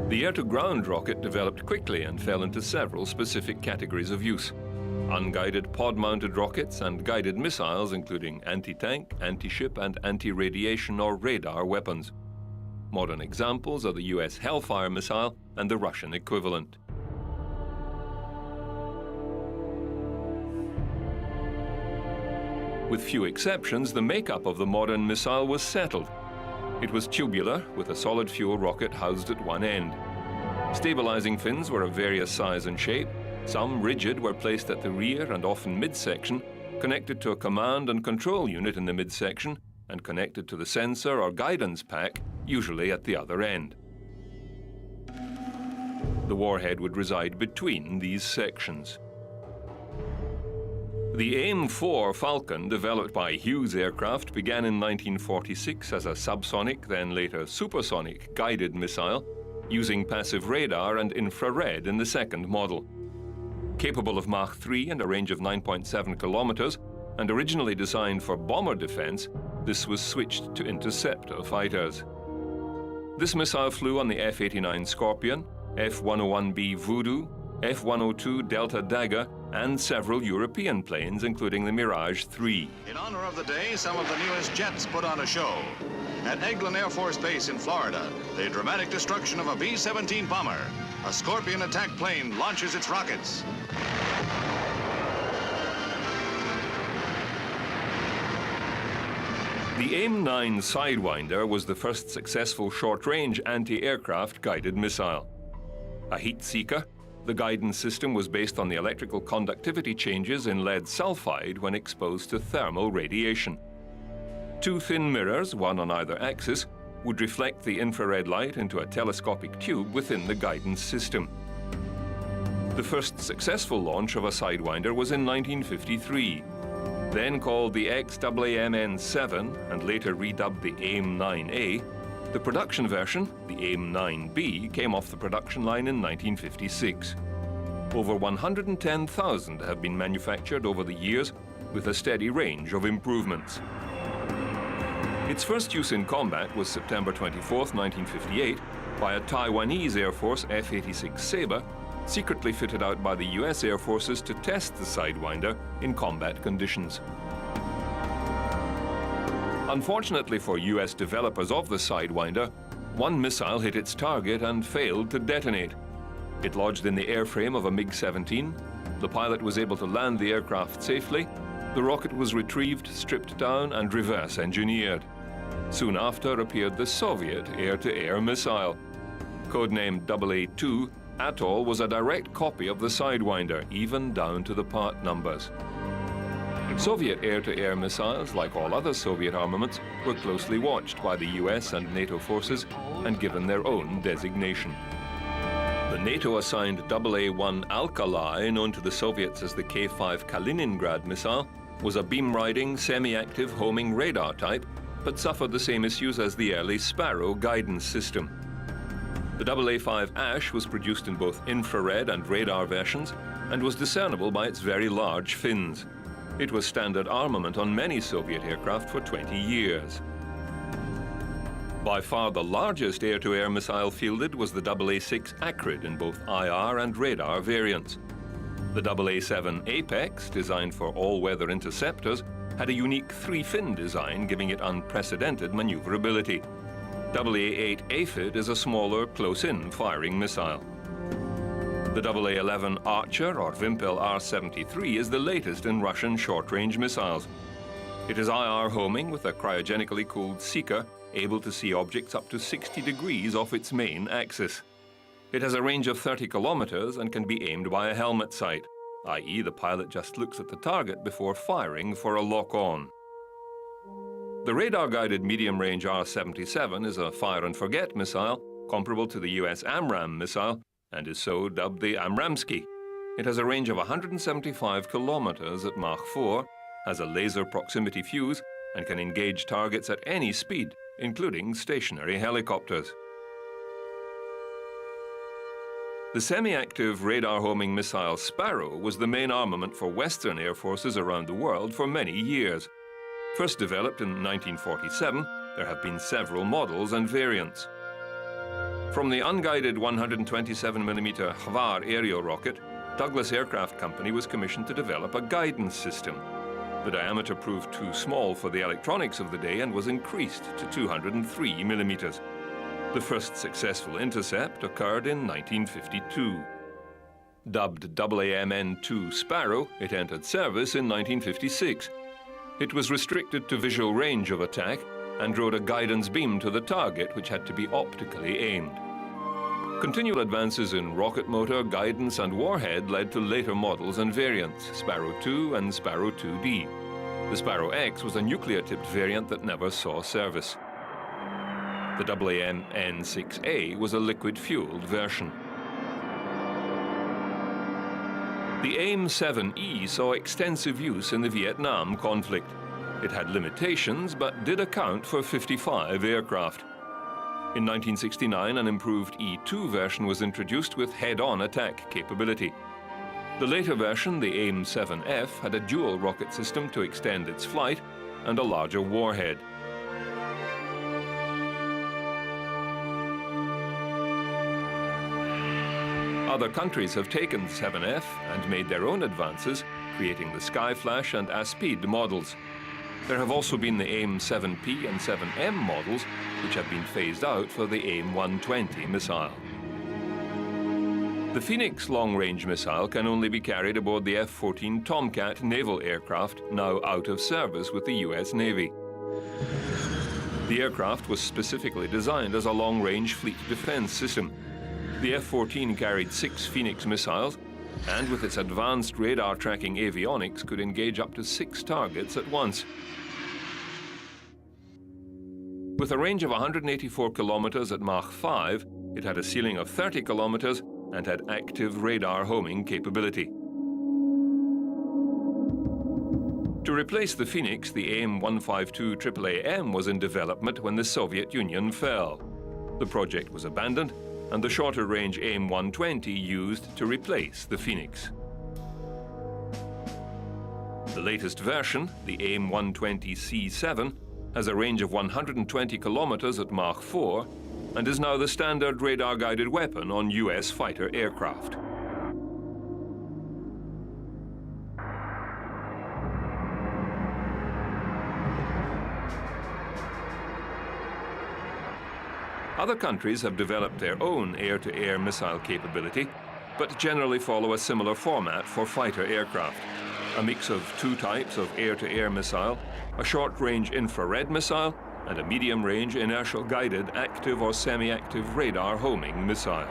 The air-to-ground rocket developed quickly and fell into several specific categories of use. Unguided pod-mounted rockets and guided missiles, including anti-tank, anti-ship and anti-radiation or radar weapons. Modern examples are the US Hellfire missile and the Russian equivalent. With few exceptions, the makeup of the modern missile was settled. It was tubular, with a solid fuel rocket housed at one end. Stabilizing fins were of various size and shape. Some, rigid, were placed at the rear and often midsection, connected to a command and control unit in the midsection, and connected to the sensor or guidance pack, usually at the other end. The warhead would reside between these sections. The AIM-4 Falcon, developed by Hughes Aircraft, began in 1946 as a subsonic, then later supersonic, guided missile, using passive radar and infrared in the second model. Capable of Mach 3 and a range of 9.7 kilometers, and originally designed for bomber defense, this was switched to interceptor fighters. This missile flew on the F-89 Scorpion, F-101B Voodoo, F-102 Delta Dagger, and several European planes, including the Mirage 3. In honor of the day, some of the newest jets put on a show. At Eglin Air Force Base in Florida, the dramatic destruction of a B-17 bomber. A Scorpion attack plane launches its rockets. The AIM-9 Sidewinder was the first successful short-range anti-aircraft guided missile. A heat seeker, the guidance system was based on the electrical conductivity changes in lead sulfide when exposed to thermal radiation. Two thin mirrors, one on either axis, would reflect the infrared light into a telescopic tube within the guidance system. The first successful launch of a Sidewinder was in 1953. Then called the XAAMN-7 and later redubbed the AIM-9A, the production version, the AIM-9B, came off the production line in 1956. Over 110,000 have been manufactured over the years, with a steady range of improvements. Its first use in combat was September 24, 1958, by a Taiwanese Air Force F-86 Sabre, secretly fitted out by the US Air Forces to test the Sidewinder in combat conditions. Unfortunately for US developers of the Sidewinder, one missile hit its target and failed to detonate. It lodged in the airframe of a MiG-17. The pilot was able to land the aircraft safely. The rocket was retrieved, stripped down, and reverse engineered. Soon after appeared the Soviet air-to-air missile. Codenamed AA-2, Atoll was a direct copy of the Sidewinder, even down to the part numbers. Soviet air-to-air missiles, like all other Soviet armaments, were closely watched by the US and NATO forces and given their own designation. The NATO-assigned AA-1 Alkali, known to the Soviets as the K-5 Kaliningrad missile, was a beam-riding, semi-active homing radar type, but suffered the same issues as the early Sparrow guidance system. The AA-5 Ash was produced in both infrared and radar versions and was discernible by its very large fins. It was standard armament on many Soviet aircraft for 20 years. By far the largest air-to-air missile fielded was the AA-6 Acrid in both IR and radar variants. The AA-7 Apex, designed for all-weather interceptors, had a unique three-fin design, giving it unprecedented maneuverability. AA-8 Aphid is a smaller, close-in firing missile. The AA-11 Archer, or Vympel R-73, is the latest in Russian short-range missiles. It is IR homing with a cryogenically cooled seeker, able to see objects up to 60 degrees off its main axis. It has a range of 30 kilometers and can be aimed by a helmet sight, i.e. the pilot just looks at the target before firing for a lock-on. The radar-guided medium-range R-77 is a fire-and-forget missile comparable to the US AMRAAM missile, and is so dubbed the Amramsky. It has a range of 175 kilometers at Mach 4, has a laser proximity fuse, and can engage targets at any speed, including stationary helicopters. The semi-active radar-homing missile Sparrow was the main armament for Western air forces around the world for many years. First developed in 1947, there have been several models and variants. From the unguided 127mm Hvar aerial rocket, Douglas Aircraft Company was commissioned to develop a guidance system. The diameter proved too small for the electronics of the day and was increased to 203mm. The first successful intercept occurred in 1952. Dubbed AAMN-2 Sparrow, it entered service in 1956. It was restricted to visual range of attack and rode a guidance beam to the target, which had to be optically aimed. Continual advances in rocket motor, guidance and warhead led to later models and variants, Sparrow 2 and Sparrow 2D. The Sparrow X was a nuclear-tipped variant that never saw service. The AAMN-6A was a liquid-fueled version. The AIM-7E saw extensive use in the Vietnam conflict. It had limitations, but did account for 55 aircraft. In 1969, an improved E-2 version was introduced with head-on attack capability. The later version, the AIM-7F, had a dual rocket system to extend its flight and a larger warhead. Other countries have taken 7F and made their own advances, creating the Skyflash and Aspide models. There have also been the AIM-7P and 7M models, which have been phased out for the AIM-120 missile. The Phoenix long-range missile can only be carried aboard the F-14 Tomcat naval aircraft, now out of service with the US Navy. The aircraft was specifically designed as a long-range fleet defense system. The F-14 carried 6 Phoenix missiles, and with its advanced radar tracking avionics could engage up to 6 targets at once. With a range of 184 kilometers at Mach 5, it had a ceiling of 30 kilometers and had active radar homing capability. To replace the Phoenix, the AIM-152 AAAM was in development when the Soviet Union fell. The project was abandoned, and the shorter-range AIM-120 used to replace the Phoenix. The latest version, the AIM-120C7, has a range of 120 kilometers at Mach 4 and is now the standard radar-guided weapon on US fighter aircraft. Other countries have developed their own air-to-air missile capability, but generally follow a similar format for fighter aircraft. A mix of 2 types of air-to-air missile, a short-range infrared missile, and a medium-range inertial-guided active or semi-active radar homing missile.